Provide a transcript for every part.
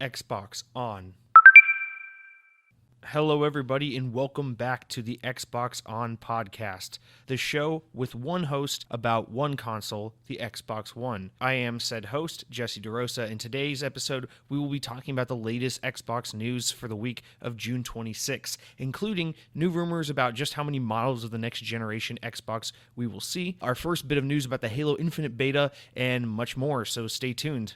Xbox On. Hello, everybody, and welcome back to the Xbox On podcast, the show with one host about one console, the Xbox One. I am said host, Jesse DeRosa. In today's episode, we will be talking about the latest Xbox news for the week of June 26, including new rumors about just how many models of the next generation Xbox we will see, our first bit of news about the Halo Infinite beta, and much more, so stay tuned.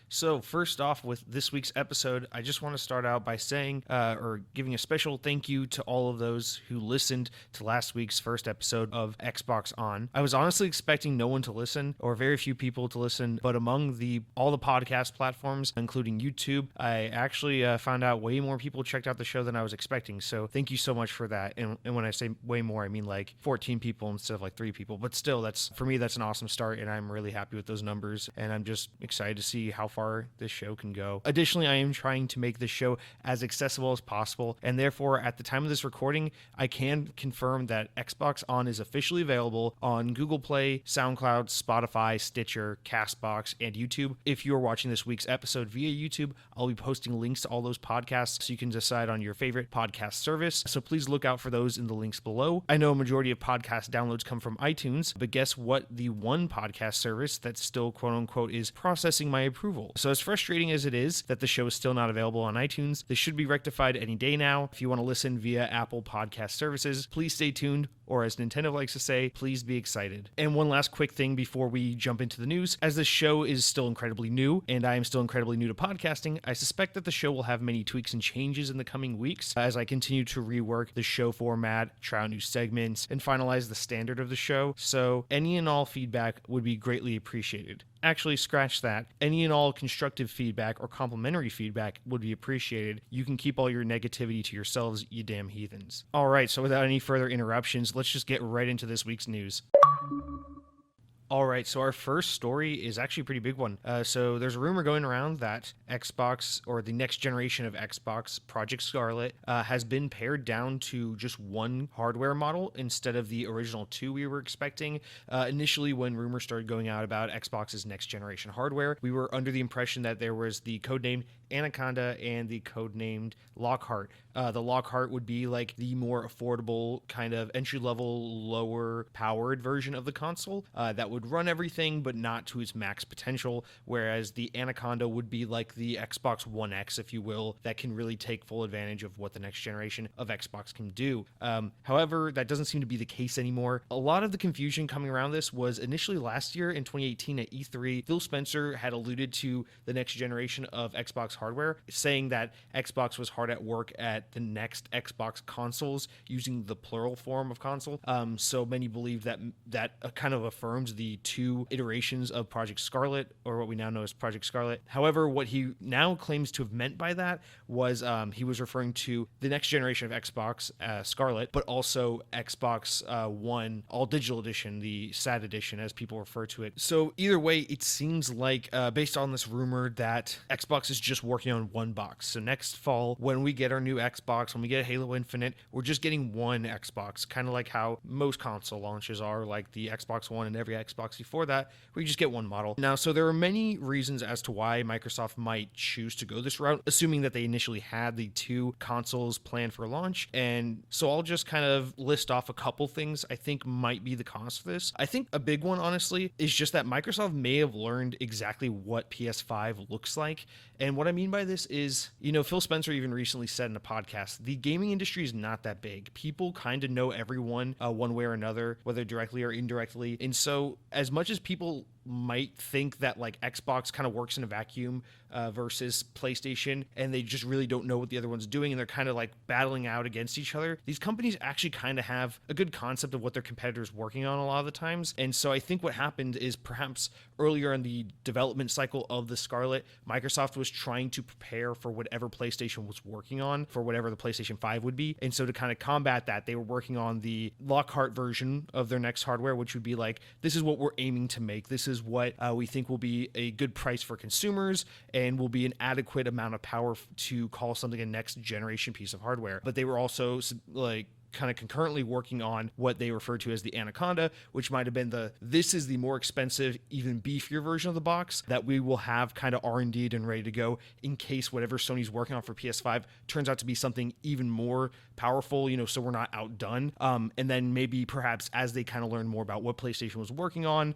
So first off, with this week's episode, I just want to start out by saying or giving a special thank you to all of those who listened to last week's first episode of Xbox On. I was honestly expecting no one to listen, or very few people to listen, but among all the podcast platforms, including YouTube, I actually found out way more people checked out the show than I was expecting. So thank you so much for that. And when I say way more, I mean like 14 people instead of like 3 people. But still, for me, that's an awesome start, and I'm really happy with those numbers. And I'm just excited to see how far this show can go. Additionally, I am trying to make this show as accessible as possible, and therefore, at the time of this recording, I can confirm that Xbox On is officially available on Google Play, SoundCloud, Spotify, Stitcher, CastBox, and YouTube. If you are watching this week's episode via YouTube, I'll be posting links to all those podcasts so you can decide on your favorite podcast service, so please look out for those in the links below. I know a majority of podcast downloads come from iTunes, but guess what? The one podcast service that still quote-unquote is processing my approval. So as frustrating as it is that the show is still not available on iTunes, this should be rectified any day now. If you want to listen via Apple Podcast services, please stay tuned, or as Nintendo likes to say, please be excited. And one last quick thing before we jump into the news. As this show is still incredibly new, and I am still incredibly new to podcasting, I suspect that the show will have many tweaks and changes in the coming weeks as I continue to rework the show format, try out new segments, and finalize the standard of the show. So any and all feedback would be greatly appreciated. Actually, scratch that. Any and all constructive feedback or complimentary feedback would be appreciated. You can keep all your negativity to yourselves, you damn heathens. All right, so without any further interruptions, let's just get right into this week's news. All right, so our first story is actually a pretty big one. So there's a rumor going around that Xbox, or the next generation of Xbox, Project Scarlet, has been pared down to just one hardware model instead of the original 2 we were expecting. Initially, when rumors started going out about Xbox's next generation hardware, we were under the impression that there was the codenamed Anaconda and the codenamed Lockhart. The Lockhart would be like the more affordable, kind of entry-level, lower-powered version of the console that would run everything, but not to its max potential, whereas the Anaconda would be like the Xbox One X, if you will, that can really take full advantage of what the next generation of Xbox can do. However, that doesn't seem to be the case anymore. A lot of the confusion coming around this was initially last year in 2018 at E3, Phil Spencer had alluded to the next generation of Xbox hardware, saying that Xbox was hard at work at the next Xbox consoles, using the plural form of console. So many believe that kind of affirms the 2 iterations of Project Scarlet, or what we now know as Project Scarlet. However, what he now claims to have meant by that was he was referring to the next generation of Xbox Scarlet, but also Xbox One All Digital Edition, the SAD edition, as people refer to it. So either way, it seems like, based on this rumor, that Xbox is just working on one box. So next fall, when we get our new Xbox, when we get Halo Infinite, we're just getting one Xbox, kind of like how most console launches are, like the Xbox One and every Xbox before that, where you just get one model. Now, so there are many reasons as to why Microsoft might choose to go this route, assuming that they initially had the 2 consoles planned for launch. And so I'll just kind of list off a couple things I think might be the cause for this. I think a big one, honestly, is just that Microsoft may have learned exactly what PS5 looks like. And what I mean by this is, Phil Spencer even recently said in a podcast, the gaming industry is not that big. People kind of know everyone one way or another, whether directly or indirectly. And so as much as people might think that like Xbox kind of works in a vacuum versus PlayStation, and they just really don't know what the other one's doing, and they're kind of like battling out against each other. These companies actually kind of have a good concept of what their competitors working on a lot of the times. And so I think what happened is perhaps earlier in the development cycle of the Scarlet, Microsoft was trying to prepare for whatever PlayStation was working on, for whatever the PlayStation 5 would be. And so to kind of combat that, they were working on the Lockhart version of their next hardware, which would be like, this is what we're aiming to make. This is what we think will be a good price for consumers and will be an adequate amount of power to call something a next generation piece of hardware. But they were also like kind of concurrently working on what they refer to as the Anaconda, which might have been this is the more expensive, even beefier version of the box that we will have kind of R&D'd and ready to go in case whatever Sony's working on for PS5 turns out to be something even more powerful, so we're not outdone. And then maybe perhaps as they kind of learned more about what PlayStation was working on,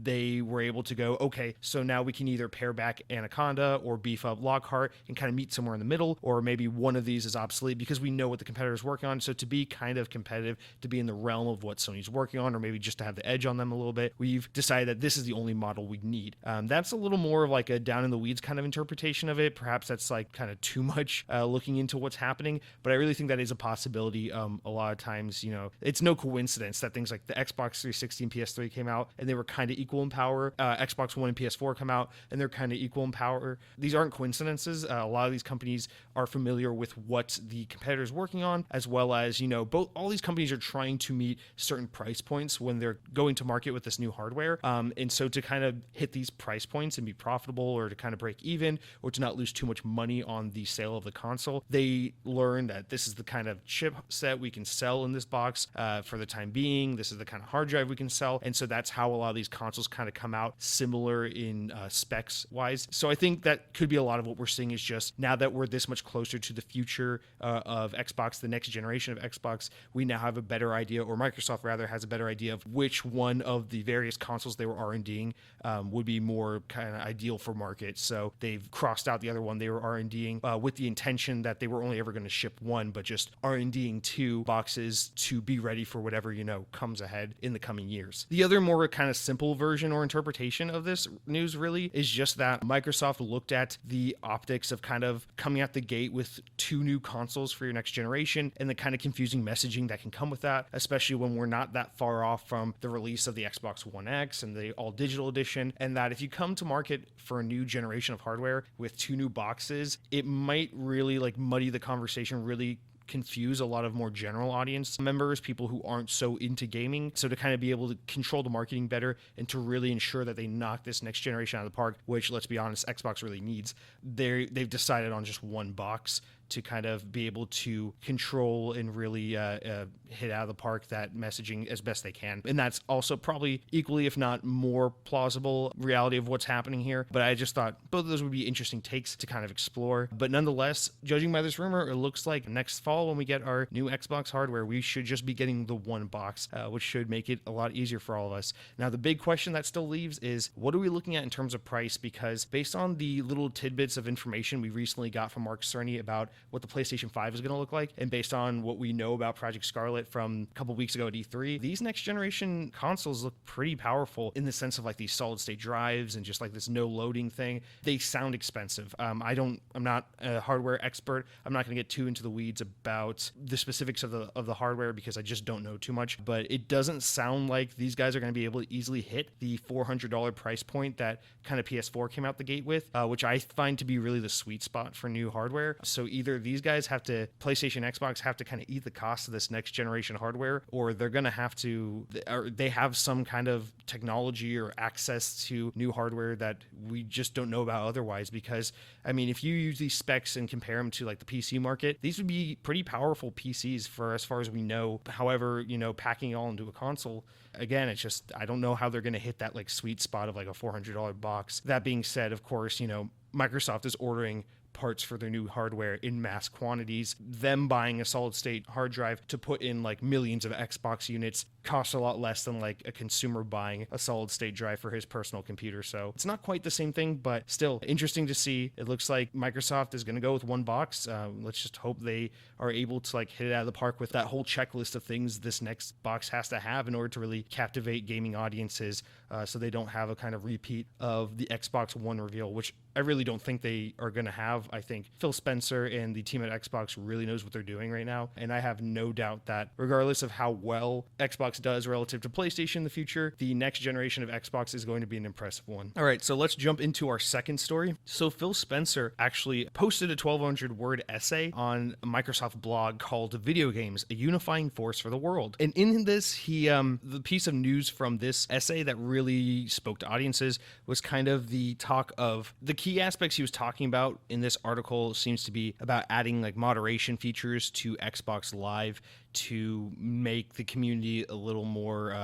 they were able to go, okay, so now we can either pare back Anaconda or beef up Lockhart and kind of meet somewhere in the middle, or maybe one of these is obsolete because we know what the competitor is working on. So to be kind of competitive, to be in the realm of what Sony's working on, or maybe just to have the edge on them a little bit, we've decided that this is the only model we need. That's a little more of like a down in the weeds kind of interpretation of it. Perhaps that's like kind of too much looking into what's happening, but I really think that is a possibility. A lot of times, it's no coincidence that things like the Xbox 360 and PS3 came out and they were kind of equal in power. Xbox One and PS4 come out and they're kind of equal in power. These aren't coincidences. A lot of these companies are familiar with what the competitor is working on, as well as, all these companies are trying to meet certain price points when they're going to market with this new hardware. And so to kind of hit these price points and be profitable, or to kind of break even, or to not lose too much money on the sale of the console, they learn that this is the kind of chip set we can sell in this box for the time being. This is the kind of hard drive we can sell. And so that's how a lot of these consoles kind of come out, similar in specs wise. So I think that could be a lot of what we're seeing, is just now that we're this much closer to the future of Xbox, the next generation of Xbox, we now have a better idea, or Microsoft rather has a better idea of which one of the various consoles they were R&D'ing would be more kind of ideal for market. So they've crossed out the other one they were R&D'ing with the intention that they were only ever going to ship one, but just R&D'ing two boxes to be ready for whatever, comes ahead in the coming years. The other more kind of simple version or interpretation of this news really is just that Microsoft looked at the optics of kind of coming out the gate with two new consoles for your next generation, and the kind of confusing messaging that can come with that, especially when we're not that far off from the release of the Xbox One X and the all digital edition. And that if you come to market for a new generation of hardware with two new boxes, it might really like muddy the conversation, really confuse a lot of more general audience members, people who aren't so into gaming. So to kind of be able to control the marketing better and to really ensure that they knock this next generation out of the park, which, let's be honest, Xbox really needs, they've decided on just one box to kind of be able to control and really hit out of the park that messaging as best they can. And that's also probably equally, if not more plausible reality of what's happening here. But I just thought both of those would be interesting takes to kind of explore. But nonetheless, judging by this rumor, it looks like next fall when we get our new Xbox hardware, we should just be getting the one box, which should make it a lot easier for all of us. Now, the big question that still leaves is, what are we looking at in terms of price? Because based on the little tidbits of information we recently got from Mark Cerny about what the PlayStation 5 is going to look like, and based on what we know about Project Scarlet from a couple weeks ago at E3, these next generation consoles look pretty powerful in the sense of like these solid state drives and just like this no loading thing. They sound expensive. I'm not a hardware expert. I'm not going to get too into the weeds about the specifics of the hardware because I just don't know too much, but it doesn't sound like these guys are going to be able to easily hit the $400 price point that kind of PS4 came out the gate with, which I find to be really the sweet spot for new hardware. So either these guys have to, PlayStation, Xbox have to kind of eat the cost of this next generation hardware, or they're going to have to, or they have some kind of technology or access to new hardware that we just don't know about otherwise. Because I mean, if you use these specs and compare them to like the PC market, these would be pretty powerful PCs for as far as we know. However, packing it all into a console, again, it's just, I don't know how they're going to hit that like sweet spot of like a $400 box. That being said, of course, Microsoft is ordering parts for their new hardware in mass quantities. Them buying a solid state hard drive to put in like millions of Xbox units costs a lot less than like a consumer buying a solid state drive for his personal computer. So it's not quite the same thing, but still interesting to see. It looks like Microsoft is going to go with one box. Let's just hope they are able to like hit it out of the park with that whole checklist of things this next box has to have in order to really captivate gaming audiences, so they don't have a kind of repeat of the Xbox One reveal, which I really don't think they are going to have. I think Phil Spencer and the team at Xbox really knows what they're doing right now, and I have no doubt that regardless of how well Xbox does relative to PlayStation in the future, the next generation of Xbox is going to be an impressive one. All right, so let's jump into our second story. So Phil Spencer actually posted a 1,200-word essay on a Microsoft blog called Video Games, a Unifying Force for the World. And in this, the piece of news from this essay that really spoke to audiences was kind of the talk of the key aspects he was talking about in this article seems to be about adding like moderation features to Xbox Live to make the community a little more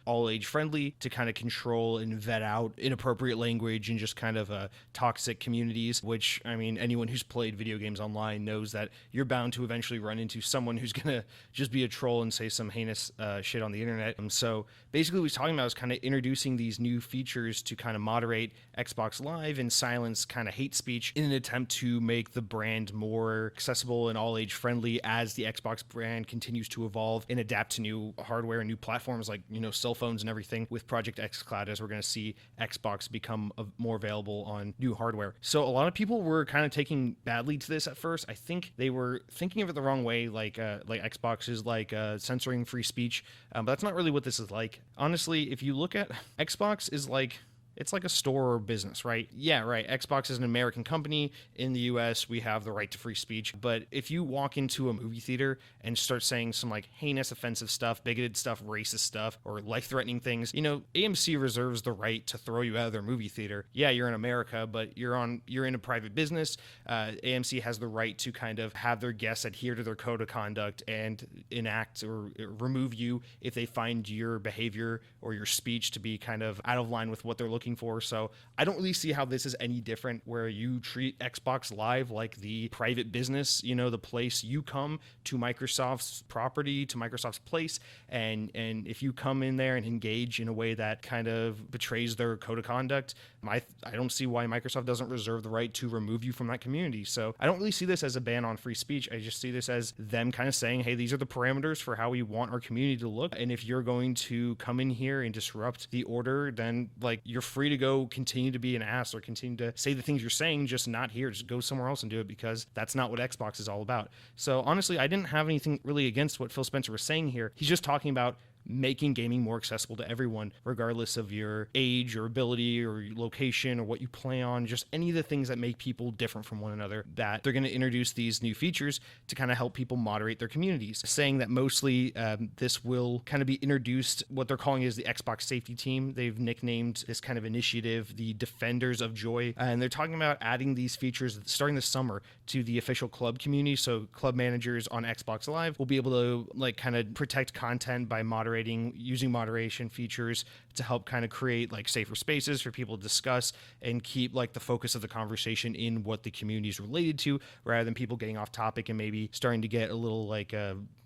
all age friendly, to kind of control and vet out inappropriate language and just kind of toxic communities, which, I mean, anyone who's played video games online knows that you're bound to eventually run into someone who's going to just be a troll and say some heinous shit on the internet. So basically what he's talking about is kind of introducing these new features to kind of moderate Xbox Live and silence kind of hate speech in an attempt to make the brand more accessible and all age friendly as the Xbox brand continues to evolve and adapt to new hardware and new platforms like, cell phones and everything with Project xCloud, as we're going to see Xbox become more available on new hardware. So a lot of people were kind of taking badly to this at first. I think they were thinking of it the wrong way, like Xbox is like censoring free speech, but that's not really what this is like. Honestly, if you look at Xbox is like, it's like a store or business, right? Yeah, right. Xbox is an American company. In the US, we have the right to free speech. But if you walk into a movie theater and start saying some like heinous, offensive stuff, bigoted stuff, racist stuff, or life-threatening things, AMC reserves the right to throw you out of their movie theater. Yeah, you're in America, but you're in a private business. AMC has the right to kind of have their guests adhere to their code of conduct and enact or remove you if they find your behavior or your speech to be kind of out of line with what they're looking for. So I don't really see how this is any different, where you treat Xbox Live like the private business, the place you come to Microsoft's property, to Microsoft's place, and if you come in there and engage in a way that kind of betrays their code of conduct, I don't see why Microsoft doesn't reserve the right to remove you from that community. So I don't really see this as a ban on free speech. I just see this as them kind of saying, hey, these are the parameters for how we want our community to look, and if you're going to come in here and disrupt the order, then like you're free to go continue to be an ass or continue to say the things you're saying, just not here. Just go somewhere else and do it, because that's not what Xbox is all about. So honestly, I didn't have anything really against what Phil Spencer was saying here. He's just talking about making gaming more accessible to everyone, regardless of your age or ability or your location or what you play on, just any of the things that make people different from one another, that they're going to introduce these new features to kind of help people moderate their communities, saying that mostly this will kind of be introduced, what they're calling is the Xbox Safety Team. They've nicknamed this kind of initiative the Defenders of Joy, and they're talking about adding these features starting this summer to the official club community. So club managers on Xbox Live will be able to like kind of protect content by using moderation features to help kind of create like safer spaces for people to discuss and keep like the focus of the conversation in what the community is related to, rather than people getting off topic and maybe starting to get a little like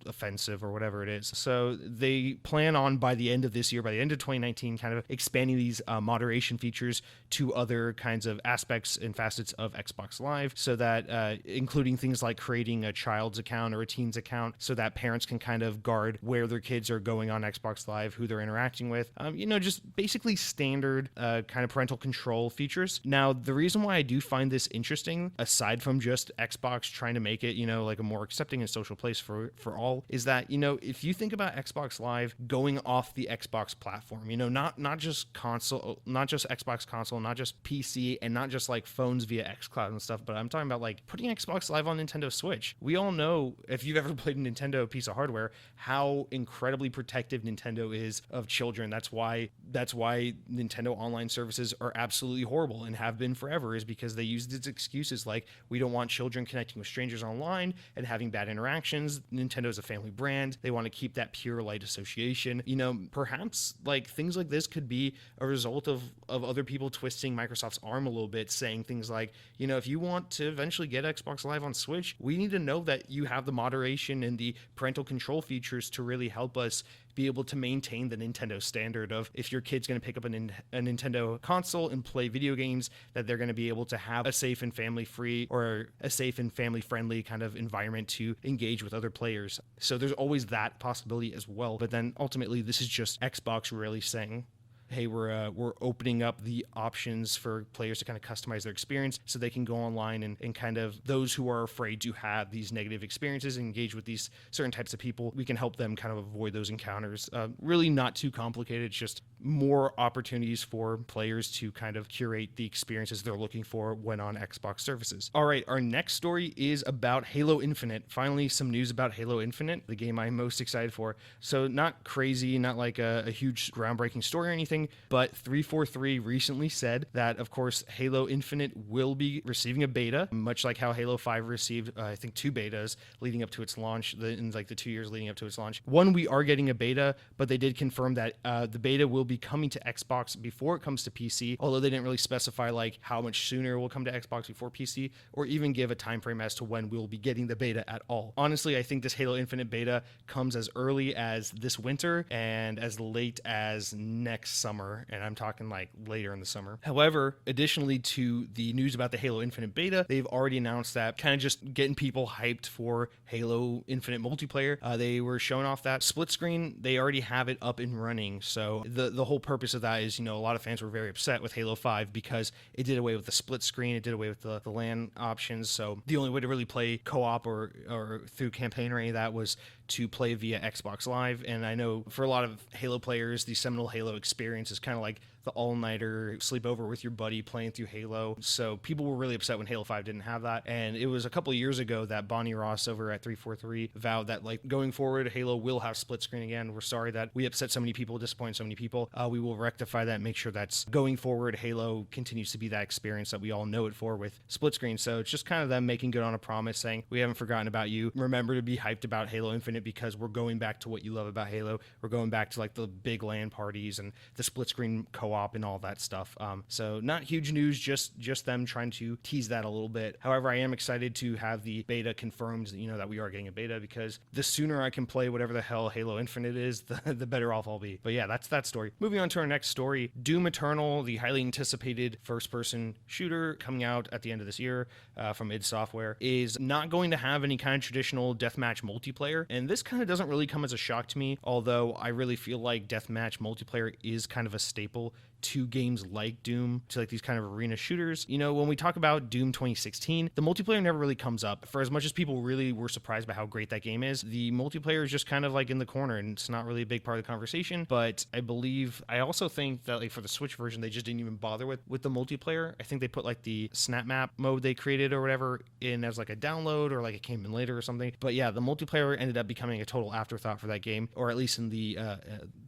offensive or whatever it is. So they plan on, by the end of this year, by the end of 2019, kind of expanding these moderation features to other kinds of aspects and facets of Xbox Live, so that including things like creating a child's account or a teen's account, so that parents can kind of guard where their kids are going on Xbox Live, who they're interacting with, just basically standard kind of parental control features. Now, the reason why I do find this interesting, aside from just Xbox trying to make it, like a more accepting and social place for all, is that, if you think about Xbox Live going off the Xbox platform, not just console, not just Xbox console, not just PC, and not just like phones via xCloud and stuff, but I'm talking about like putting Xbox Live on Nintendo Switch. We all know, if you've ever played a Nintendo piece of hardware, how incredibly protected protective Nintendo is of children. That's why Nintendo online services are absolutely horrible and have been forever, is because they use these excuses like, we don't want children connecting with strangers online and having bad interactions. Nintendo's a family brand. They want to keep that pure light association. Perhaps like things like this could be a result of other people twisting Microsoft's arm a little bit, saying things like, if you want to eventually get Xbox Live on Switch, we need to know that you have the moderation and the parental control features to really help us be able to maintain the Nintendo standard of, if your kid's going to pick up a Nintendo console and play video games, that they're going to be able to have a safe and family-free or a safe and family-friendly kind of environment to engage with other players. So there's always that possibility as well. But then ultimately, this is just Xbox really saying, hey, we're opening up the options for players to kind of customize their experience so they can go online and kind of, those who are afraid to have these negative experiences and engage with these certain types of people, we can help them kind of avoid those encounters. Really not too complicated. It's just more opportunities for players to kind of curate the experiences they're looking for when on Xbox services. All right, our next story is about Halo Infinite. Finally, some news about Halo Infinite, the game I'm most excited for. So not crazy, not like a huge groundbreaking story or anything, but 343 recently said that, of course, Halo Infinite will be receiving a beta, much like how Halo 5 received, I think, 2 betas leading up to its launch, in like the 2 years leading up to its launch. One, we are getting a beta, but they did confirm that the beta will be coming to Xbox before it comes to PC, although they didn't really specify like how much sooner it will come to Xbox before PC, or even give a time frame as to when we'll be getting the beta at all. Honestly, I think this Halo Infinite beta comes as early as this winter and as late as next summer, and I'm talking like later in the summer. However, additionally to the news about the Halo Infinite beta, they've already announced that, kind of just getting people hyped for Halo Infinite multiplayer. They were showing off that split screen. They already have it up and running. So the whole purpose of that is, a lot of fans were very upset with Halo 5 because it did away with the split screen. It did away with the LAN options. So the only way to really play co-op or through campaign or any of that was to play via Xbox Live. And I know for a lot of Halo players, the seminal Halo experience is kind of like the all-nighter sleepover with your buddy playing through Halo. So people were really upset when Halo 5 didn't have that. And it was a couple of years ago that Bonnie Ross over at 343 vowed that, like, going forward, Halo will have split screen again. We're sorry that we upset so many people, disappointed so many people. We will rectify that, make sure that's going forward. Halo continues to be that experience that we all know it for with split screen. So it's just kind of them making good on a promise, saying, we haven't forgotten about you. Remember to be hyped about Halo Infinite because we're going back to what you love about Halo. We're going back to like the big LAN parties and the split screen co-op and all that stuff. So not huge news, just them trying to tease that a little bit. However, I am excited to have the beta confirmed, that we are getting a beta, because the sooner I can play whatever the hell Halo Infinite is, the better off I'll be. But yeah, that's that story. Moving on to our next story, Doom Eternal, the highly anticipated first-person shooter coming out at the end of this year from id Software, is not going to have any kind of traditional deathmatch multiplayer. And this kind of doesn't really come as a shock to me, although I really feel like deathmatch multiplayer is kind of a staple to games like Doom, to like these kind of arena shooters. When we talk about Doom 2016, the multiplayer never really comes up. For as much as people really were surprised by how great that game is, the multiplayer is just kind of like in the corner and it's not really a big part of the conversation. But I also think that like for the Switch version, they just didn't even bother with the multiplayer. I think they put like the snap map mode they created or whatever in as like a download, or like it came in later or something. But yeah, the multiplayer ended up becoming a total afterthought for that game, or at least in the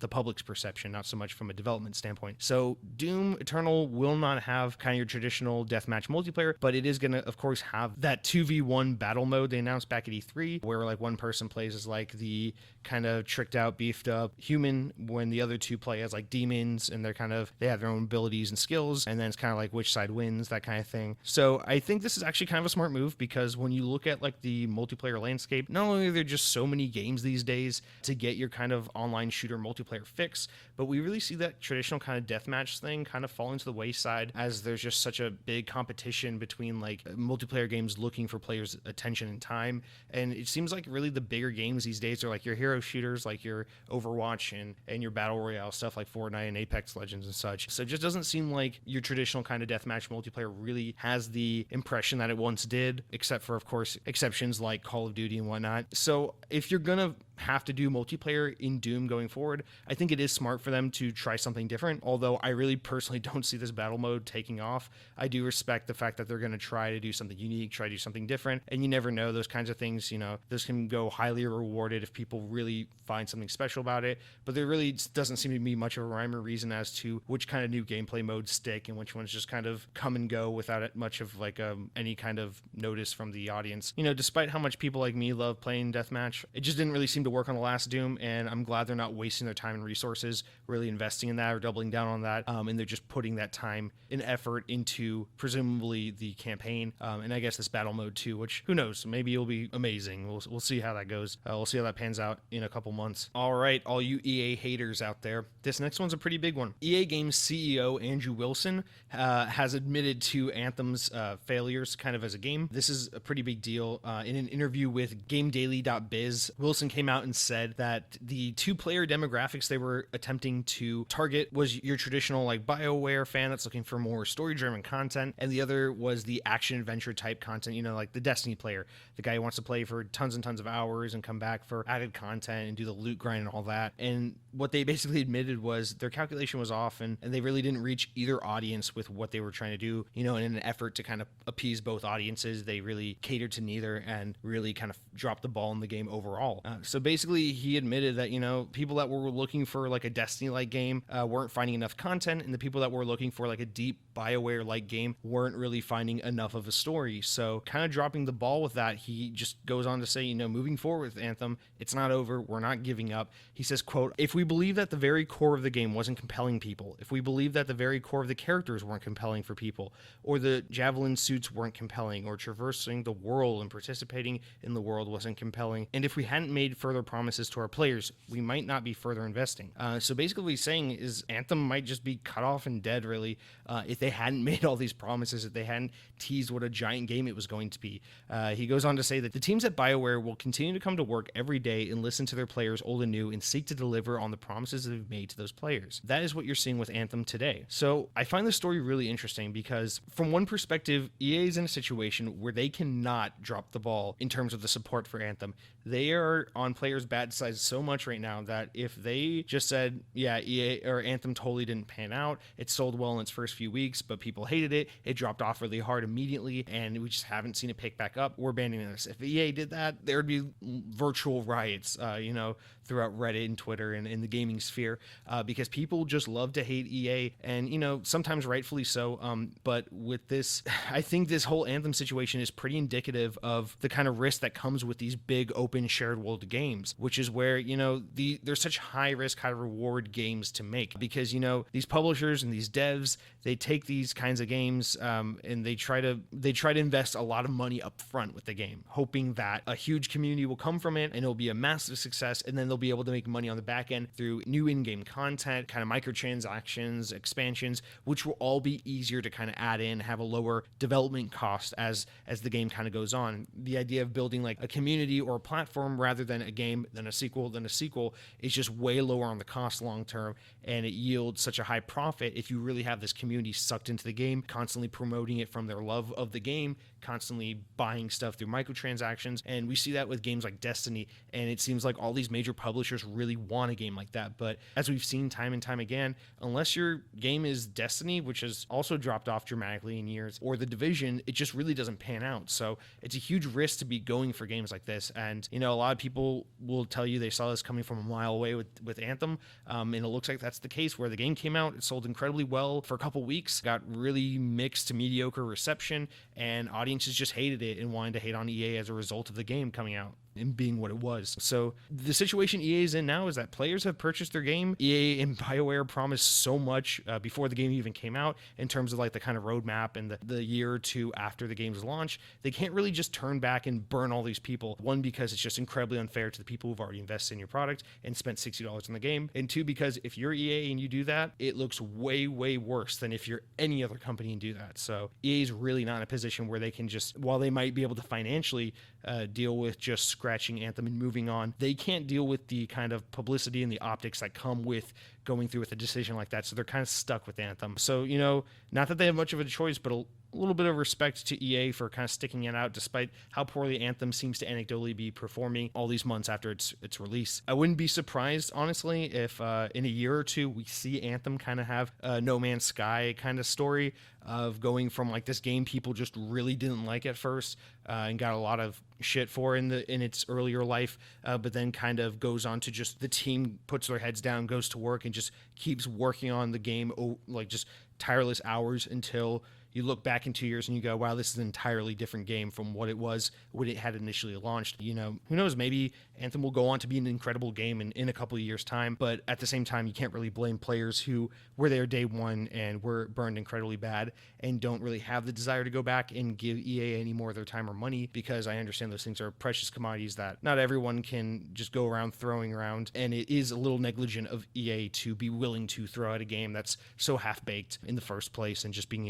public's perception, not so much from a development standpoint. So Doom Eternal will not have kind of your traditional deathmatch multiplayer, but it is going to, of course, have that 2v1 battle mode they announced back at E3, where like one person plays as like the kind of tricked out, beefed up human, when the other two play as like demons, and they have their own abilities and skills, and then it's kind of like which side wins, that kind of thing. So I think this is actually kind of a smart move, because when you look at like the multiplayer landscape, not only are there just so many games these days to get your kind of online shooter multiplayer fix, but we really see that traditional kind of deathmatch thing kind of falling to the wayside, as there's just such a big competition between like multiplayer games looking for players' attention and time. And it seems like really the bigger games these days are like your hero shooters, like your Overwatch and your battle royale stuff like Fortnite and Apex Legends and such. So it just doesn't seem like your traditional kind of deathmatch multiplayer really has the impression that it once did, except for, of course, exceptions like Call of Duty and whatnot. So if you're gonna have to do multiplayer in Doom going forward, I think it is smart for them to try something different. Although I really personally don't see this battle mode taking off. I do respect the fact that they're going to try to do something unique, try to do something different. And you never know, those kinds of things, those can go highly rewarded if people really find something special about it. But there really doesn't seem to be much of a rhyme or reason as to which kind of new gameplay modes stick and which ones just kind of come and go without it much of like any kind of notice from the audience. Despite how much people like me love playing deathmatch, it just didn't really seem to work on the last Doom, and I'm glad they're not wasting their time and resources really investing in that or doubling down on that, and they're just putting that time and effort into presumably the campaign, and I guess this battle mode too, which who knows, maybe it'll be amazing. We'll see how that goes. We'll see how that pans out in a couple months. All right, all you EA haters out there, this next one's a pretty big one. EA Games CEO Andrew Wilson has admitted to Anthem's failures kind of as a game. This is a pretty big deal. In an interview with GameDaily.biz, Wilson came out and said that the two-player demographics they were attempting to target was your traditional like BioWare fan that's looking for more story-driven content, and the other was the action-adventure type content, like the Destiny player, the guy who wants to play for tons and tons of hours and come back for added content and do the loot grind and all that. And what they basically admitted was their calculation was off, and they really didn't reach either audience with what they were trying to do, in an effort to kind of appease both audiences. They really catered to neither and really kind of dropped the ball in the game overall. So basically he admitted that, people that were looking for like a Destiny-like game weren't finding enough content, and the people that were looking for like a deep BioWare-like game weren't really finding enough of a story. So kind of dropping the ball with that, he just goes on to say, moving forward with Anthem, it's not over. We're not giving up. He says, quote, "If we believe that the very core of the game wasn't compelling people, if we believe that the very core of the characters weren't compelling for people, or the javelin suits weren't compelling, or traversing the world and participating in the world wasn't compelling, and if we hadn't made further promises to our players, we might not be further investing." So basically what he's saying is Anthem might just be cut off and dead, really, if they hadn't made all these promises, if they hadn't teased what a giant game it was going to be. He goes on to say that the teams at BioWare will continue to come to work every day and listen to their players, old and new, and seek to deliver on the promises they've made to those players. That is what you're seeing with Anthem today. So I find this story really interesting because from one perspective, EA is in a situation where they cannot drop the ball in terms of the support for Anthem. They are on players' bad sides so much right now that if they just said, yeah, EA or Anthem totally didn't pan out, it sold well in its first few weeks, but people hated it, it dropped off really hard immediately, and we just haven't seen it pick back up, we're banning this. If EA did that, there would be virtual riots, throughout Reddit and Twitter and in the gaming sphere, because people just love to hate EA, and, sometimes rightfully so. But with this, I think this whole Anthem situation is pretty indicative of the kind of risk that comes with these big open shared world games, which is where, there's such high risk, high reward games to make because, these publishers and these devs, they take these kinds of games, and they try to invest a lot of money up front with the game, hoping that a huge community will come from it and it'll be a massive success, and then they'll be able to make money on the back end through new in-game content, kind of microtransactions, expansions, which will all be easier to kind of add in, have a lower development cost as the game kind of goes on. The idea of building like a community or a platform rather than a game, then a sequel is just way lower on the cost long term, and it yields such a high profit if you really have this community sucked into the game, constantly promoting it from their love of the game, constantly buying stuff through microtransactions. And we see that with games like Destiny, and it seems like all these major publishers really want a game like that. But as we've seen time and time again, unless your game is Destiny, which has also dropped off dramatically in years, or The Division, it just really doesn't pan out. So it's a huge risk to be going for games like this. And a lot of people will tell you they saw this coming from a mile away with Anthem, and it looks like that's the case. Where the game came out, it sold incredibly well for a couple weeks, got really mixed to mediocre reception, and audiences just hated it and wanted to hate on EA as a result of the game coming out and being what it was. So the situation EA is in now is that players have purchased their game. EA and BioWare promised so much before the game even came out in terms of like the kind of roadmap and the year or two after the game's launch. They can't really just turn back and burn all these people. One, because it's just incredibly unfair to the people who've already invested in your product and spent $60 in the game. And two, because if you're EA and you do that, it looks way, way worse than if you're any other company and do that. So EA is really not in a position where they can just, while they might be able to financially deal with just scratching Anthem and moving on, they can't deal with the kind of publicity and the optics that come with going through with a decision like that. So they're kind of stuck with Anthem. So, not that they have much of a choice, but a little bit of respect to EA for kind of sticking it out despite how poorly Anthem seems to anecdotally be performing all these months after its release. I wouldn't be surprised, honestly, if in a year or two we see Anthem kind of have a No Man's Sky kind of story of going from like this game people just really didn't like at first and got a lot of shit for in its earlier life, but then kind of goes on to just the team puts their heads down, goes to work, and just keeps working on the game like just tireless hours until you look back in 2 years and you go, wow, this is an entirely different game from what it was when it had initially launched. You know, who knows, maybe Anthem will go on to be an incredible game in a couple of years' time, but at the same time, you can't really blame players who were there day one and were burned incredibly bad and don't really have the desire to go back and give EA any more of their time or money, because I understand those things are precious commodities that not everyone can just go around throwing around, and it is a little negligent of EA to be willing to throw out a game that's so half-baked in the first place and just being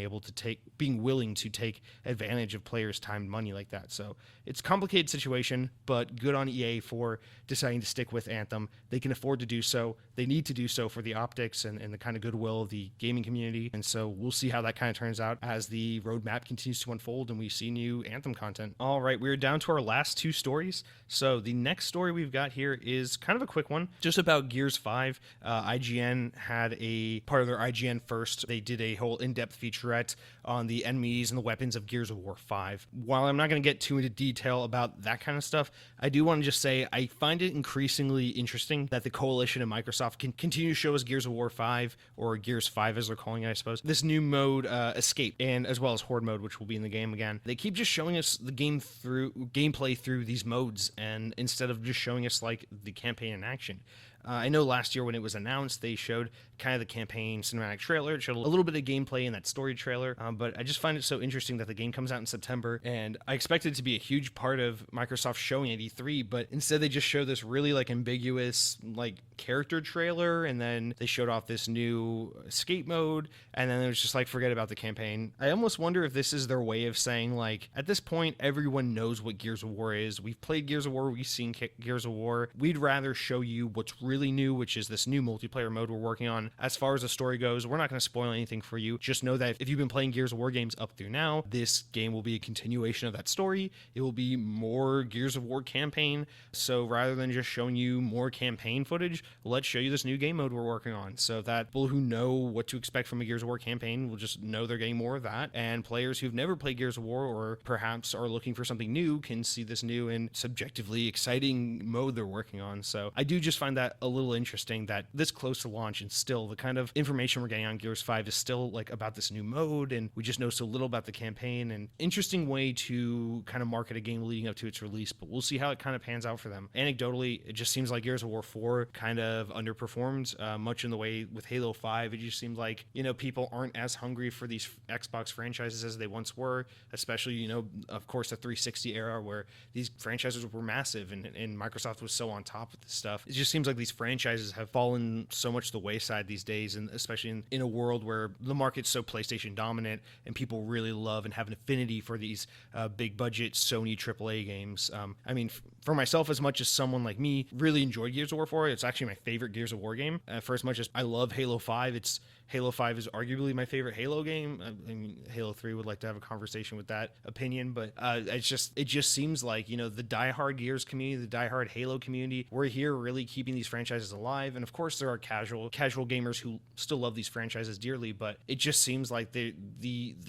willing to take advantage of players' time and money like that. So it's a complicated situation, but good on EA for deciding to stick with Anthem. They can afford to do so. They need to do so for the optics and the kind of goodwill of the gaming community. And so we'll see how that kind of turns out as the roadmap continues to unfold and we see new Anthem content. All right, we're down to our last two stories. So the next story we've got here is kind of a quick one, just about Gears 5. IGN had a part of their IGN First. They did a whole in-depth featurette on the enemies and the weapons of Gears of War 5. While I'm not going to get too into detail about that kind of stuff, I do want to just say I find it increasingly interesting that the Coalition and Microsoft can continue to show us Gears of War 5, or Gears 5 as they're calling it, I suppose, this new mode, Escape, and as well as Horde mode, which will be in the game again. They keep just showing us the gameplay through these modes, and instead of just showing us like the campaign in action. I know last year when it was announced, they showed kind of the campaign cinematic trailer. It showed a little bit of gameplay in that story trailer, but I just find it so interesting that the game comes out in September, and I expected it to be a huge part of Microsoft showing at E3, but instead they just show this really like ambiguous like character trailer, and then they showed off this new escape mode, and then it was just like, forget about the campaign. I almost wonder if this is their way of saying, like, at this point, everyone knows what Gears of War is. We've played Gears of War, we've seen Gears of War. We'd rather show you what's really new, which is this new multiplayer mode we're working on. As far as the story goes, we're not going to spoil anything for you. Just know that if you've been playing Gears of War games up through now, this game will be a continuation of that story. It will be more Gears of War campaign. So rather than just showing you more campaign footage, let's show you this new game mode we're working on, so that people who know what to expect from a Gears of War campaign will just know they're getting more of that, and players who've never played Gears of War or perhaps are looking for something new can see this new and subjectively exciting mode they're working on. So I do just find that a little interesting that this close to launch and still the kind of information we're getting on Gears 5 is still like about this new mode, and we just know so little about the campaign. And interesting way to kind of market a game leading up to its release, but we'll see how it kind of pans out for them. Anecdotally, it just seems like Gears of War 4 kind of underperformed much in the way with Halo 5. It just seemed like, you know, people aren't as hungry for these Xbox franchises as they once were, especially, you know, of course, the 360 era where these franchises were massive and Microsoft was so on top of this stuff. It just seems like these franchises have fallen so much to the wayside these days, and especially in a world where the market's so PlayStation dominant and people really love and have an affinity for these big budget Sony AAA games. I mean, for myself, as much as someone like me really enjoyed Gears of War 4, it's actually my favorite Gears of War game. For as much as I love Halo 5, Halo 5 is arguably my favorite Halo game. I mean, Halo 3 would like to have a conversation with that opinion, but it just seems like, you know, the diehard Gears community, the diehard Halo community, we're here really keeping these franchises alive. And of course, there are casual gamers who still love these franchises dearly, but it just seems like the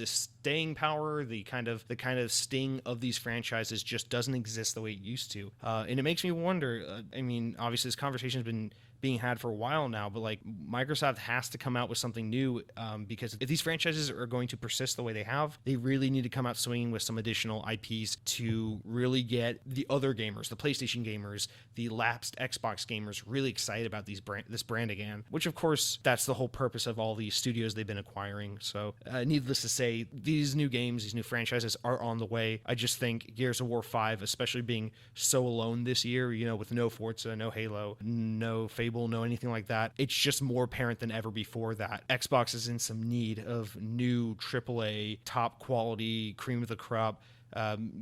staying power, the kind of sting of these franchises just doesn't exist the way it used to. And it makes me wonder. I mean, obviously, this conversation has been being had for a while now, but like Microsoft has to come out with something new, because if these franchises are going to persist the way they have, they really need to come out swinging with some additional IPs to really get the other gamers, the PlayStation gamers, the lapsed Xbox gamers really excited about this brand again, which of course that's the whole purpose of all these studios they've been acquiring. So needless to say, these new games, these new franchises are on the way. I just think Gears of War 5, especially being so alone this year, you know, with no Forza, no Halo, no Fable, no anything like that, it's just more apparent than ever before that Xbox is in some need of new AAA top quality cream of the crop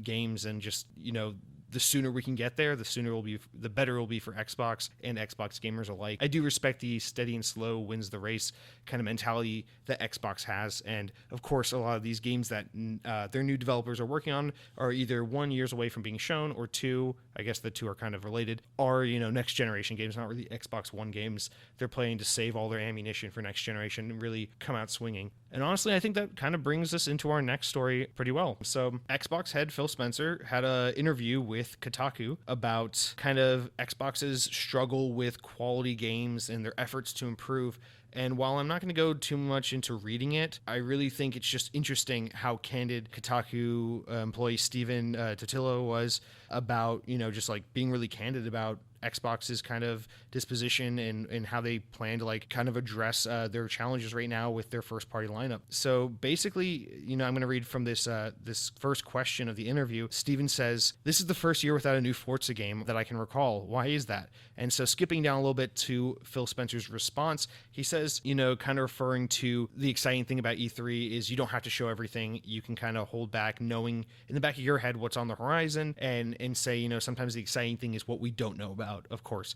games, and just, you know, the sooner we can get there, the better it will be for Xbox and Xbox gamers alike. I do respect the steady and slow wins the race kind of mentality that Xbox has. And of course, a lot of these games that their new developers are working on are either 1 years away from being shown, or two, I guess the two are kind of related, are, next generation games, not really Xbox One games. They're planning to save all their ammunition for next generation and really come out swinging. And honestly, I think that kind of brings us into our next story pretty well. So Xbox head Phil Spencer had an interview with Kotaku about kind of Xbox's struggle with quality games and their efforts to improve. And while I'm not going to go too much into reading it, I really think it's just interesting how candid Kotaku employee Steven Totillo was about, just like being really candid about Xbox's kind of disposition and how they plan to like kind of address their challenges right now with their first party lineup. So basically, I'm going to read from this first question of the interview. Steven says, "This is the first year without a new Forza game that I can recall. Why is that?" And so skipping down a little bit to Phil Spencer's response, he says, kind of referring to the exciting thing about E3 is you don't have to show everything. You can kind of hold back, knowing in the back of your head what's on the horizon, and say, sometimes the exciting thing is what we don't know about, of course.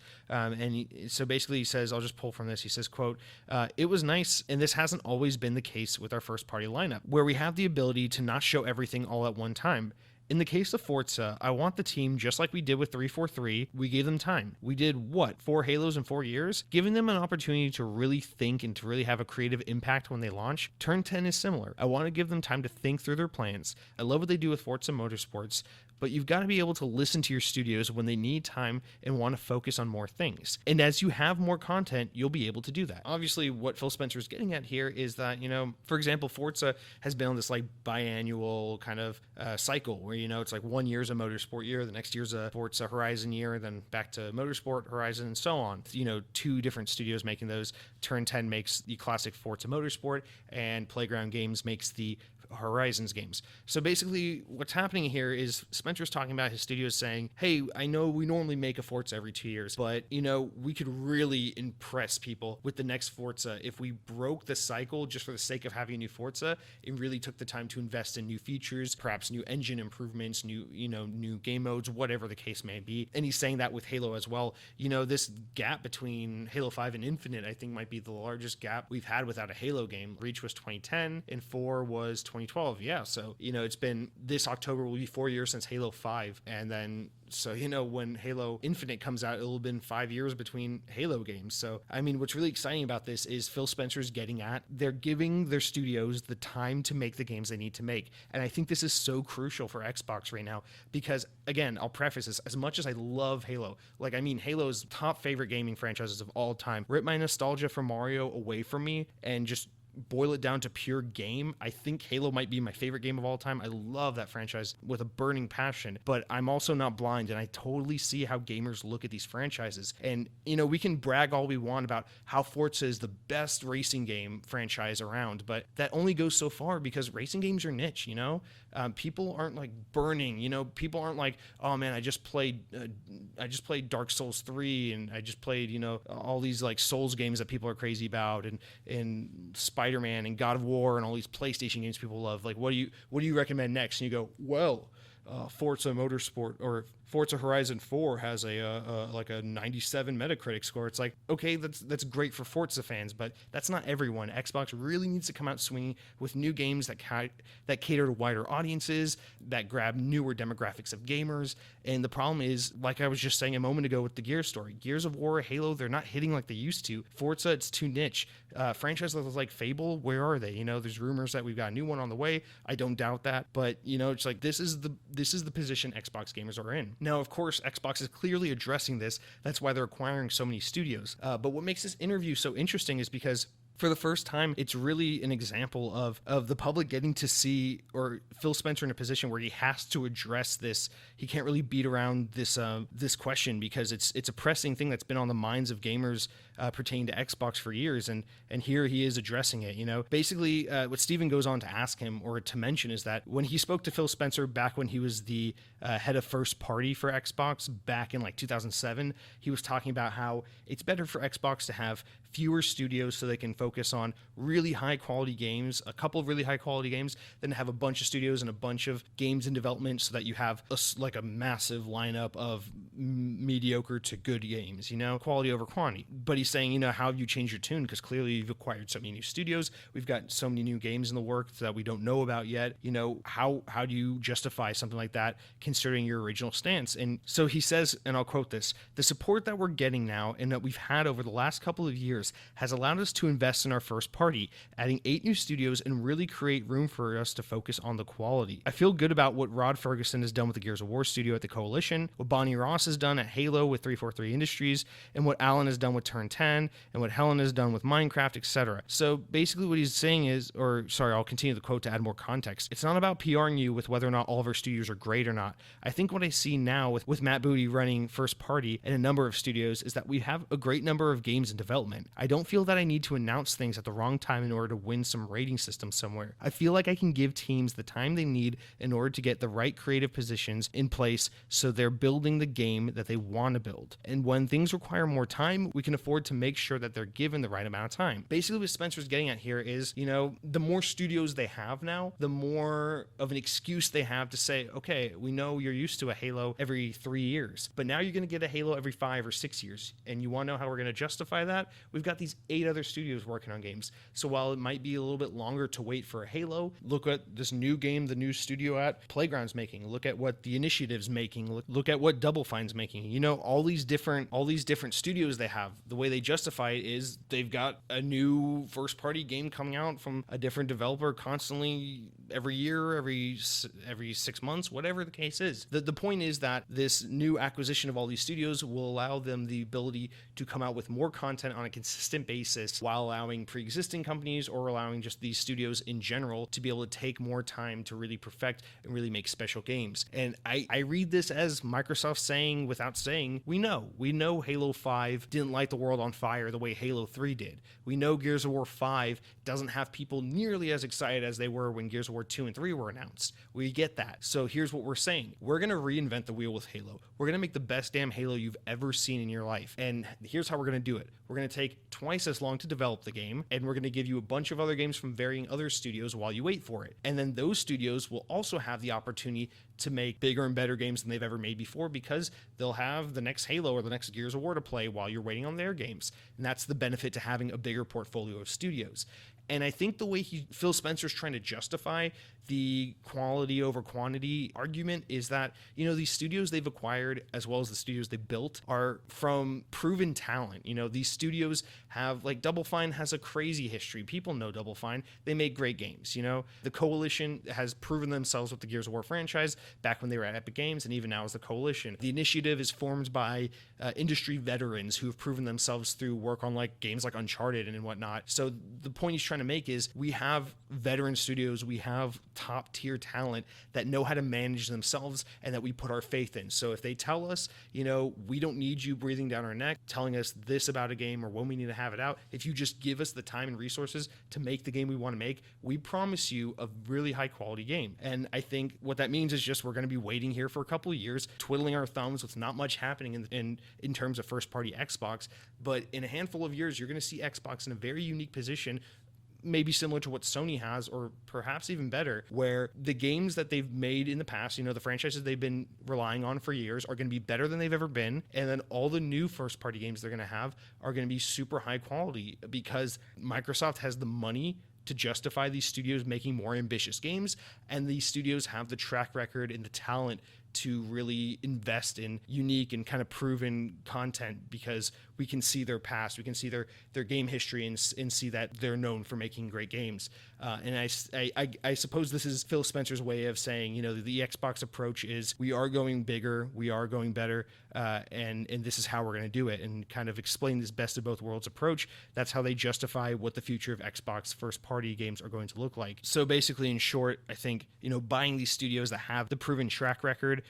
So basically he says, I'll just pull from this. He says, quote, "It was nice, and this hasn't always been the case with our first party lineup, where we have the ability to not show everything all at one time. In the case of Forza, I want the team, just like we did with 343, we gave them time. We did, 4 Halos in 4 years? Giving them an opportunity to really think and to really have a creative impact when they launch. Turn 10 is similar. I want to give them time to think through their plans. I love what they do with Forza Motorsports, but you've got to be able to listen to your studios when they need time and want to focus on more things. And as you have more content, you'll be able to do that." Obviously, what Phil Spencer is getting at here is that, for example, Forza has been on this like biannual kind of cycle where, it's like 1 year's a motorsport year, the next year's a Forza Horizon year, then back to Motorsport Horizon, and so on. 2 different studios making those. Turn 10 makes the classic Forza Motorsport, and Playground Games makes the Horizons games. So basically what's happening here is Spencer's talking about his studios saying, hey, I know we normally make a Forza every 2 years, but we could really impress people with the next Forza if we broke the cycle just for the sake of having a new Forza and really took the time to invest in new features, perhaps new engine improvements, new game modes, whatever the case may be. And he's saying that with Halo as well. This gap between Halo 5 and Infinite, I think, might be the largest gap we've had without a Halo game. Reach was 2010 and 4 was 2012. Yeah, so it's been, this October will be 4 years since Halo 5, and then so when Halo Infinite comes out, it'll have been 5 years between Halo games. So I mean, what's really exciting about this is Phil Spencer's getting at, they're giving their studios the time to make the games they need to make. And I think this is so crucial for Xbox right now because, again, I'll preface this, as much as I love Halo, Halo's top favorite gaming franchises of all time, rip my nostalgia for Mario away from me and just boil it down to pure game, I think Halo might be my favorite game of all time. I love that franchise with a burning passion, but I'm also not blind, and I totally see how gamers look at these franchises. And we can brag all we want about how Forza is the best racing game franchise around, but that only goes so far because racing games are niche. People aren't like burning. People aren't like, oh man, I just played Dark Souls 3, and I just played all these like Souls games that people are crazy about, and Spider-Man and God of War and all these PlayStation games people love. Like, what do you recommend next? And you go, well, Forza Motorsport or Forza Horizon 4 has a 97 Metacritic score. It's like, okay, that's great for Forza fans, but that's not everyone. Xbox really needs to come out swinging with new games that cater to wider audiences, that grab newer demographics of gamers. And the problem is, like I was just saying a moment ago with the Gears story, Gears of War, Halo, they're not hitting like they used to. Forza, it's too niche. Franchises like Fable, where are they? There's rumors that we've got a new one on the way. I don't doubt that, but it's like this is the position Xbox gamers are in. Now, of course, Xbox is clearly addressing this. That's why they're acquiring so many studios. But what makes this interview so interesting is because for the first time, it's really an example of the public getting to see, or Phil Spencer in a position where he has to address this. He can't really beat around this question because it's a pressing thing that's been on the minds of gamers pertaining to Xbox for years, and here he is addressing it. Basically, what Steven goes on to ask him or to mention is that when he spoke to Phil Spencer back when he was the head of first party for Xbox back in like 2007, he was talking about how it's better for Xbox to have fewer studios so they can focus on really high quality games, a couple of really high quality games, than have a bunch of studios and a bunch of games in development so that you have like a massive lineup of mediocre to good games, quality over quantity. But he's saying, how have you changed your tune? Because clearly you've acquired so many new studios. We've got so many new games in the works that we don't know about yet. How do you justify something like that considering your original stance? And so he says, and I'll quote this, "The support that we're getting now and that we've had over the last couple of years has allowed us to invest in our first party, adding 8 new studios and really create room for us to focus on the quality. I feel good about what Rod Ferguson has done with the Gears of War studio at the Coalition, what Bonnie Ross has done at Halo with 343 Industries, and what Alan has done with Turn 10, and what Helen has done with Minecraft, etc." So basically what he's saying is, I'll continue the quote to add more context. It's not about PRing you with whether or not all of our studios are great or not. I think what I see now with Matt Booty running first party and a number of studios is that we have a great number of games in development. I don't feel that I need to announce things at the wrong time in order to win some rating system somewhere. I feel like I can give teams the time they need in order to get the right creative positions in place so they're building the game that they want to build. And when things require more time, we can afford to make sure that they're given the right amount of time. Basically what Spencer's getting at here is, the more studios they have now, the more of an excuse they have to say, okay, we know you're used to a Halo every 3 years, but now you're going to get a Halo every 5 or 6 years. And you want to know how we're going to justify that? We've got these 8 other studios working on games. So while it might be a little bit longer to wait for a Halo, look at this new game the new studio at Playground's making. Look at what the Initiative's making. Look at what Double Fine's making. All these different studios they have. The way they justify it is they've got a new first party game coming out from a different developer constantly every year, every 6 months, whatever the case is. The point is that this new acquisition of all these studios will allow them the ability to come out with more content on a consistent basis while allowing pre-existing companies or allowing just these studios in general to be able to take more time to really perfect and really make special games. And I read this as Microsoft saying, without saying, we know Halo 5 didn't light the world on fire the way Halo 3 did. We know Gears of War 5 doesn't have people nearly as excited as they were when Gears of War 2 and 3 were announced. We get that. So here's what we're saying. We're going to reinvent the wheel with Halo. We're going to make the best damn Halo you've ever seen in your life. And here's how we're going to do it. We're going to take twice as long to develop the game, and we're going to give you a bunch of other games from varying other studios while you wait for it. And then those studios will also have the opportunity to make bigger and better games than they've ever made before because they'll have the next Halo or the next Gears of War to play while you're waiting on their games. And that's the benefit to having a bigger portfolio of studios. And I think the way Phil Spencer's trying to justify the quality over quantity argument is that, these studios they've acquired as well as the studios they built are from proven talent. These studios have, like, Double Fine has a crazy history. People know Double Fine. They make great games. The Coalition has proven themselves with the Gears of War franchise back when they were at Epic Games and even now as the Coalition. The Initiative is formed by industry veterans who have proven themselves through work on games like Uncharted and whatnot. So the point he's trying to make is we have veteran studios, we have top tier talent that know how to manage themselves and that we put our faith in. So if they tell us, we don't need you breathing down our neck, telling us this about a game or when we need to have it out, if you just give us the time and resources to make the game we want to make, we promise you a really high quality game. And I think what that means is just we're going to be waiting here for a couple of years, twiddling our thumbs with not much happening in terms of first party Xbox. But in a handful of years, you're going to see Xbox in a very unique position, maybe similar to what Sony has, or perhaps even better, where the games that they've made in the past, the franchises they've been relying on for years are going to be better than they've ever been. And then all the new first party games they're going to have are going to be super high quality because Microsoft has the money to justify these studios making more ambitious games. And these studios have the track record and the talent to really invest in unique and kind of proven content because we can see their past, we can see their game history and see that they're known for making great games. And I suppose this is Phil Spencer's way of saying, the Xbox approach is we are going bigger, we are going better, and this is how we're going to do it, and kind of explain this best of both worlds approach. That's how they justify what the future of Xbox first party games are going to look like. So basically, in short, I think, buying these studios that have the proven track record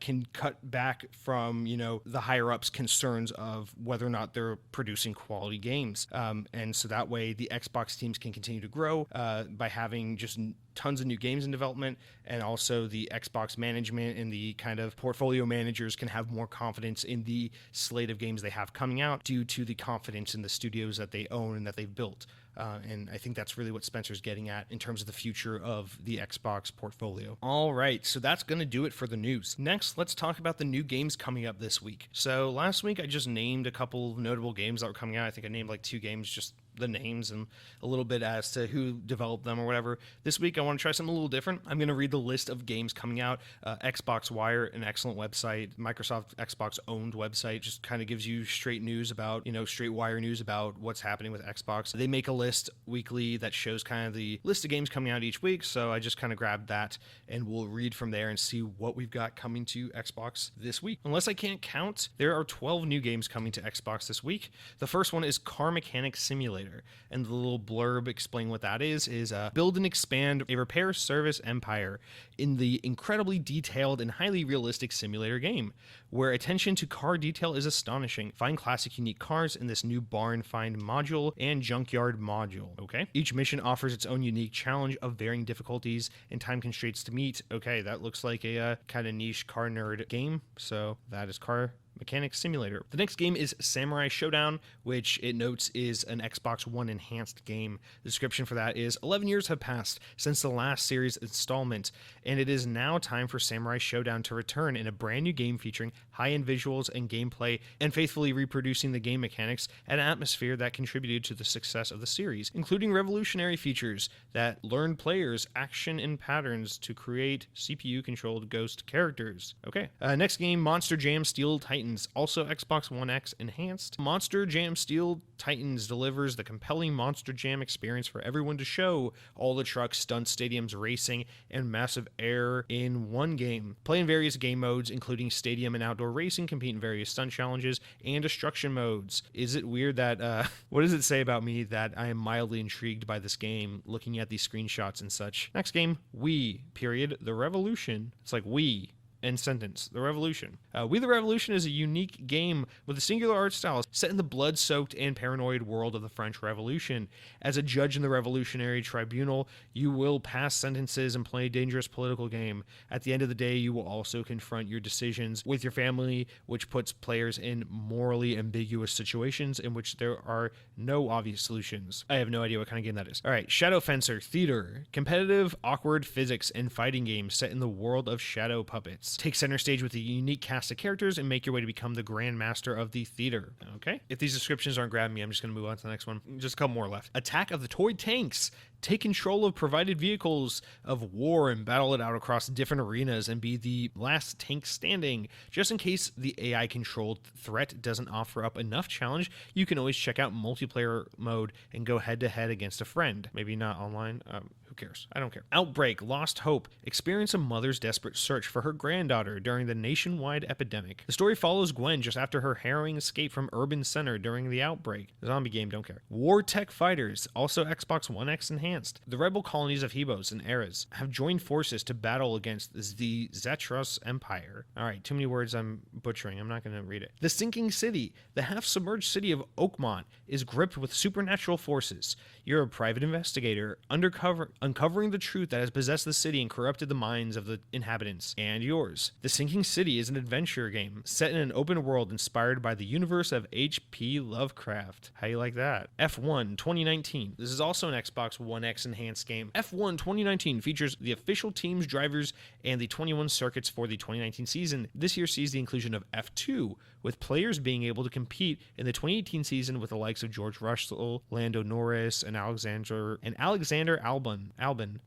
can cut back from, the higher ups' concerns of whether or not they're producing quality games. And so that way the Xbox teams can continue to grow by having just tons of new games in development, and also the Xbox management and the kind of portfolio managers can have more confidence in the slate of games they have coming out due to the confidence in the studios that they own and that they've built. And I think that's really what Spencer's getting at in terms of the future of the Xbox portfolio. All right, so that's going to do it for the news. Next, let's talk about the new games coming up this week. So last week, I just named a couple of notable games that were coming out. I think I named like 2 games, just the names and a little bit as to who developed them or whatever. This week, I want to try something a little different. I'm going to read the list of games coming out. Xbox Wire, an excellent website, Microsoft Xbox owned website, just kind of gives you straight news about, straight wire news about what's happening with Xbox. They make a list weekly that shows kind of the list of games coming out each week. So I just kind of grabbed that and we'll read from there and see what we've got coming to Xbox this week. Unless I can't count, there are 12 new games coming to Xbox this week. The first one is Car Mechanic Simulator. And the little blurb explaining what that is build and expand a repair service empire in the incredibly detailed and highly realistic simulator game, where attention to car detail is astonishing. Find classic unique cars in this new barn find module and junkyard module. Okay. Each mission offers its own unique challenge of varying difficulties and time constraints to meet. Okay, that looks like a kind of niche car nerd game. So that is Car Mechanic Simulator. The next game is Samurai Showdown, which it notes is an Xbox One enhanced game. The description for that is 11 years have passed since the last series installment, and it is now time for Samurai Showdown to return in a brand new game featuring high-end visuals and gameplay and faithfully reproducing the game mechanics and atmosphere that contributed to the success of the series, including revolutionary features that learn players action and patterns to create CPU-controlled ghost characters. Okay. Next game, Monster Jam Steel Titans, also Xbox One X enhanced. Monster Jam Steel Titans delivers the compelling Monster Jam experience for everyone to show all the trucks, stunts, stadiums, racing, and massive air in one game. Play in various game modes, including stadium and outdoor racing, compete in various stunt challenges, and destruction modes. Is it weird that, what does it say about me that I am mildly intrigued by this game, looking at these screenshots and such? Next game, We, The Revolution. It's like We, end sentence. The Revolution. We the Revolution is a unique game with a singular art style set in the blood-soaked and paranoid world of the French Revolution. As a judge in the Revolutionary Tribunal, you will pass sentences and play a dangerous political game. At the end of the day, you will also confront your decisions with your family, which puts players in morally ambiguous situations in which there are no obvious solutions. I have no idea what kind of game that is. All right, Shadow Fencer Theater. Competitive, awkward physics and fighting game set in the world of shadow puppets. Take center stage with a unique cast of characters and make your way to become the Grand Master of the theater. Okay. If these descriptions aren't grabbing me, I'm just going to move on to the next one. Just a couple more left. Attack of the Toy Tanks. Take control of provided vehicles of war and battle it out across different arenas and be the last tank standing. Just in case the AI-controlled threat doesn't offer up enough challenge, you can always check out multiplayer mode and go head-to-head against a friend. Maybe not online. Who cares? I don't care. Outbreak, Lost Hope. Experience a mother's desperate search for her granddaughter during the nationwide epidemic. The story follows Gwen just after her harrowing escape from urban center during the outbreak. Zombie game, don't care. War Tech Fighters, also Xbox One X enhanced. The rebel colonies of Hebos and Eras have joined forces to battle against the Zetros Empire. All right, too many words I'm butchering. I'm not going to read it. The Sinking City. The half-submerged city of Oakmont is gripped with supernatural forces. You're a private investigator, uncovering the truth that has possessed the city and corrupted the minds of the inhabitants and yours. The Sinking City is an adventure game set in an open world inspired by the universe of H.P. Lovecraft. How you like that? F1 2019. This is also an Xbox One X enhanced game. F1 2019 features the official teams, drivers, and the 21 circuits for the 2019 season. This year sees the inclusion of F2, with players being able to compete in the 2018 season with the likes of George Russell, Lando Norris, and Alexander Albon.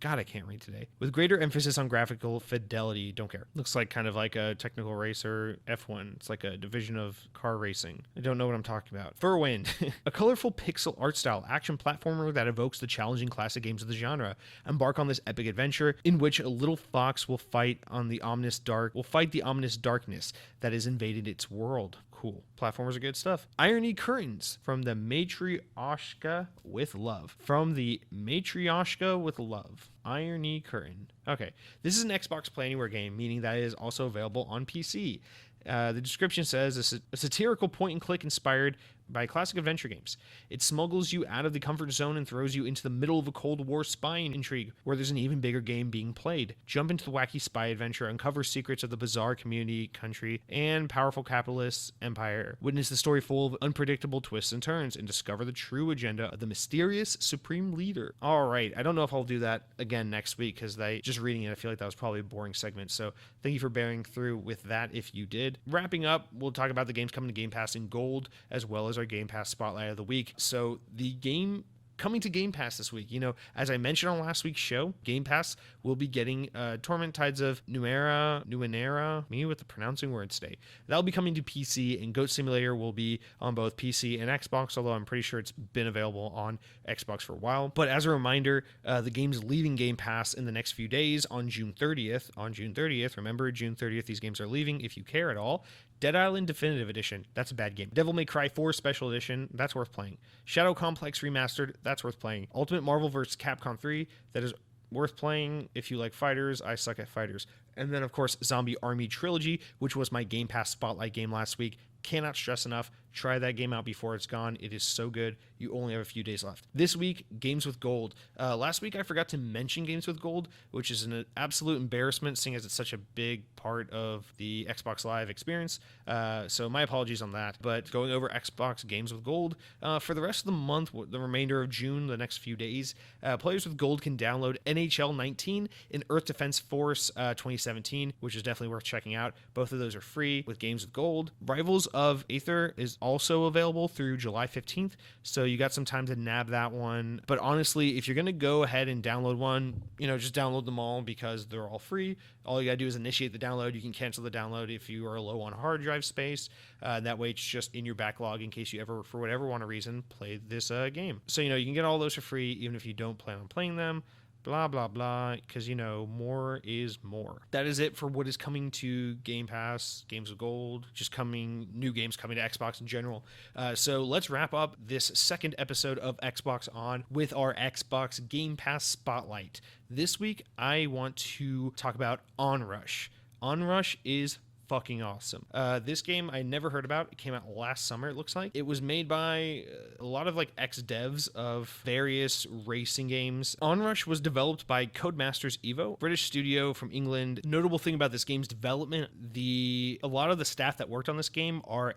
God, I can't read today. With greater emphasis on graphical fidelity. Don't care. Looks like kind of like a technical racer F1. It's like a division of car racing. I don't know what I'm talking about. Furwins, a colorful pixel art style action platformer that evokes the challenging classic games of the genre. Embark on this epic adventure in which a little fox will fight the ominous darkness that has invaded its world. Cool. Platformers are good stuff. Irony Curtains from the Matryoshka with Love. Irony Curtain. Okay. This is an Xbox Play Anywhere game, meaning that it is also available on PC. The description says a satirical point-and-click inspired by Classic Adventure Games. It smuggles you out of the comfort zone and throws you into the middle of a Cold War spy intrigue where there's an even bigger game being played. Jump into the wacky spy adventure, uncover secrets of the bizarre community, country, and powerful capitalist empire. Witness the story full of unpredictable twists and turns and discover the true agenda of the mysterious supreme leader. All right, I don't know if I'll do that again next week because just reading it, I feel like that was probably a boring segment. So thank you for bearing through with that if you did. Wrapping up, we'll talk about the games coming to Game Pass in Gold as well as our Game Pass Spotlight of the Week. So the game coming to Game Pass this week, as I mentioned on last week's show, Game Pass will be getting Torment Tides of Numenera, me with the pronouncing words today. That'll be coming to PC, and Goat Simulator will be on both PC and Xbox, although I'm pretty sure it's been available on Xbox for a while. But as a reminder, the game's leaving Game Pass in the next few days on June 30th. Remember, June 30th, these games are leaving if you care at all. Dead Island Definitive Edition, that's a bad game. Devil May Cry 4 Special Edition, that's worth playing. Shadow Complex Remastered, that's worth playing. Ultimate Marvel vs. Capcom 3, that is worth playing if you like fighters. I suck at fighters. And then, of course, Zombie Army Trilogy, which was my Game Pass Spotlight game last week. Cannot stress enough, try that game out before it's gone. It is so good. You only have a few days left. This week, Games with Gold. Last week, I forgot to mention Games with Gold, which is an absolute embarrassment, seeing as it's such a big part of the Xbox Live experience. So my apologies on that. But going over Xbox Games with Gold, for the rest of the month, the remainder of June, the next few days, players with Gold can download NHL 19 and Earth Defense Force 2017, which is definitely worth checking out. Both of those are free with Games with Gold. Rivals of Aether is also available through July 15th, so you got some time to nab that one. But honestly, if you're going to go ahead and download one, just download them all because they're all free. All you got to do is initiate the download. You can cancel the download if you are low on hard drive space. That way it's just in your backlog in case you ever, for whatever reason, play this game. So, you can get all those for free even if you don't plan on playing them. Blah, blah, blah, because, more is more. That is it for what is coming to Game Pass, Games of Gold, new games coming to Xbox in general. So let's wrap up this second episode of Xbox On with our Xbox Game Pass Spotlight. This week, I want to talk about Onrush. Onrush is fucking awesome. This game I never heard about. It came out last summer, it looks like. It was made by a lot of ex-devs of various racing games. Onrush was developed by Codemasters Evo, British studio from England. Notable thing about this game's development, a lot of the staff that worked on this game are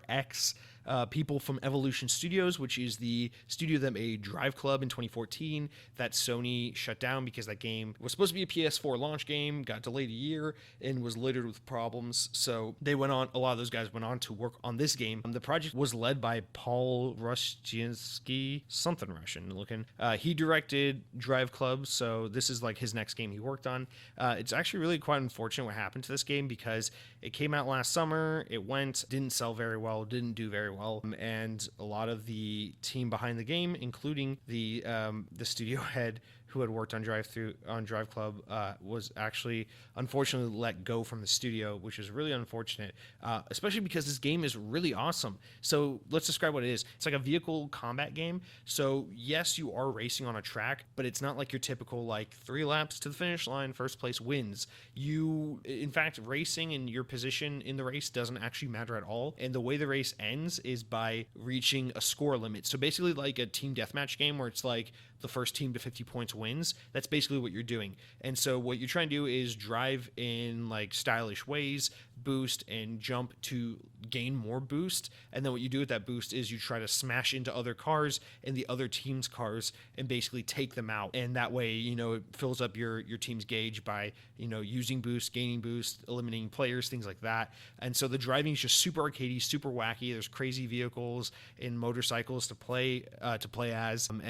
people from Evolution Studios, which is the studio that made Drive Club in 2014 that Sony shut down because that game was supposed to be a PS4 launch game, got delayed a year, and was littered with problems. So a lot of those guys went on to work on this game. The project was led by Paul Rushchinsky, something Russian looking. He directed Drive Club, so this is his next game he worked on. It's actually really quite unfortunate what happened to this game because it came out last summer, didn't sell very well, didn't do very well, and a lot of the team behind the game, including the studio head who had worked on Drive Club, was actually unfortunately let go from the studio, which is really unfortunate, especially because this game is really awesome. So let's describe what it is. It's like a vehicle combat game. So yes, you are racing on a track, but it's not like your typical 3 laps to the finish line, first place wins. In fact, racing and your position in the race doesn't actually matter at all. And the way the race ends is by reaching a score limit. So basically like a team deathmatch game where it's the first team to 50 points wins. That's basically what you're doing. And so what you're trying to do is drive in stylish ways, boost and jump to gain more boost. And then what you do with that boost is you try to smash into other cars and the other team's cars and basically take them out. And that way, it fills up your team's gauge by, using boost, gaining boost, eliminating players, things like that. And so the driving is just super arcadey, super wacky. There's crazy vehicles and motorcycles to play as. And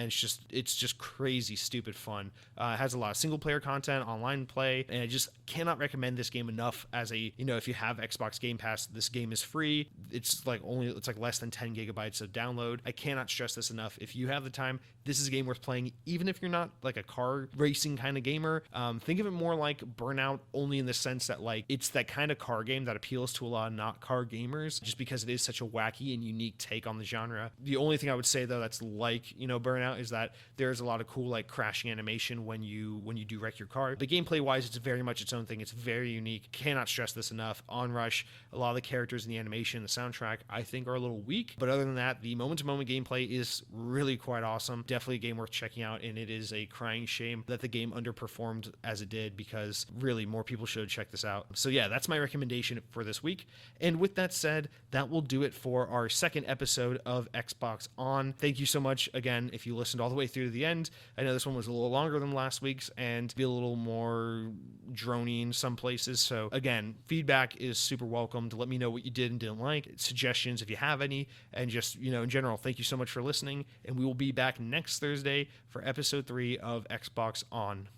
it's just crazy, stupid fun. It has a lot of single player content, online play, and I just cannot recommend this game enough as if you have Xbox Game Pass, this game is free. It's less than 10 gigabytes of download. I cannot stress this enough. If you have the time, this is a game worth playing, even if you're not a car racing kind of gamer. Think of it more like Burnout, only in the sense that it's that kind of car game that appeals to a lot of not car gamers, just because it is such a wacky and unique take on the genre. The only thing I would say though that's Burnout is that there's a lot of cool crashing animation when you do wreck your car. But gameplay wise, it's very much its own thing. It's very unique. Cannot stress this enough. Onrush. A lot of the characters in the animation, the soundtrack, I think are a little weak. But other than that, the moment-to-moment gameplay is really quite awesome. Definitely a game worth checking out, and it is a crying shame that the game underperformed as it did, because really more people should check this out. So yeah, that's my recommendation for this week. And with that said, that will do it for our second episode of Xbox On. Thank you so much again if you listened all the way through to the end. I know this one was a little longer than last week's and be a little more drony in some places. So again, feedback is super welcome to let me know what you did and didn't like, suggestions if you have any, and just, in general, thank you so much for listening. And we will be back next Thursday for episode 3 of Xbox On.